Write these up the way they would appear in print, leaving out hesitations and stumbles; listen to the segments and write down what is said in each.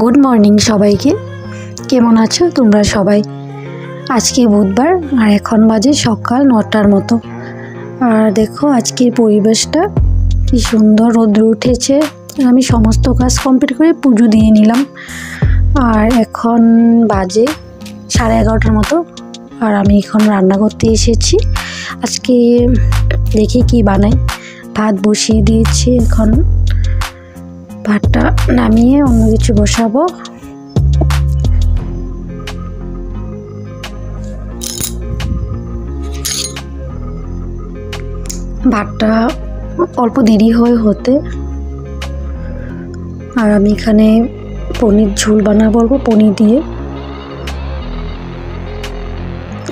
Good morning সবাইকে। কেমন আছো তোমরা সবাই? আজকে বুধবার আর এখন বাজে সকাল 9টার মতো। আর দেখো আজকের পরিবেশটা কি সুন্দর, রোদ্র উঠেছে। আমি সমস্ত কাজ কমপ্লিট করে পুজো দিয়ে নিলাম। আর এখন বাজে 11:30টার মতো। আর আমি এখন রান্না করতে এসেছি। আজকে দেখি কি বানাই। ভাত বসিয়ে দিয়েছি, এখন ভাতটা নামিয়ে অন্য কিছু বসাবো। ভাতটা অল্প দেরি হতে। আর আমি এখানে পনির ঝোল বানাবো, পনির দিয়ে।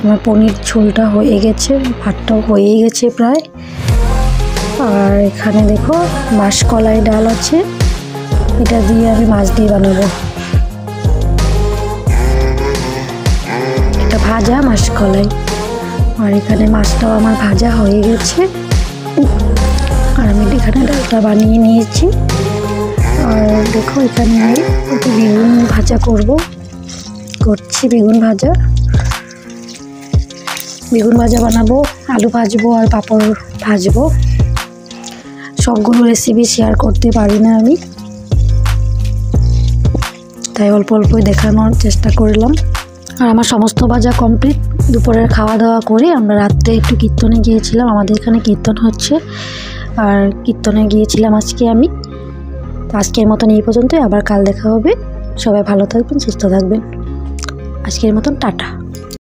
আমার পনির ঝোলটা হয়ে গেছে, ভাতটাও হয়ে গেছে প্রায়। আর এখানে দেখো মাসকলাই ডাল আছে, এটা দিয়ে আমি মাছ দিয়ে বানাবো। এটা ভাজা মাসকলাই। আর এখানে মাছটাও আমার ভাজা হয়ে গেছে। আর আমি এখানে ডালটা বানিয়ে নিয়েছি। আর দেখো এখানে একটু বেগুন ভাজা করছি। বেগুন ভাজা বানাবো, আলু ভাজবো আর পাঁপড় ভাজবো। সবগুলো রেসিপি শেয়ার করতে পারি না আমি, তাই অল্প অল্পই দেখানোর চেষ্টা করলাম। আর আমার সমস্ত ভাজা কমপ্লিট। দুপুরের খাওয়া দাওয়া করে আমরা রাত্রে একটু কীর্তনে গিয়েছিলাম। আমাদের এখানে কীর্তন হচ্ছে, আর কীর্তনে গিয়েছিলাম আজকে আমি। আজকের মতন এই পর্যন্তই, আবার কাল দেখা হবে। সবাই ভালো থাকবেন, সুস্থ থাকবেন। আজকের মতন টাটা।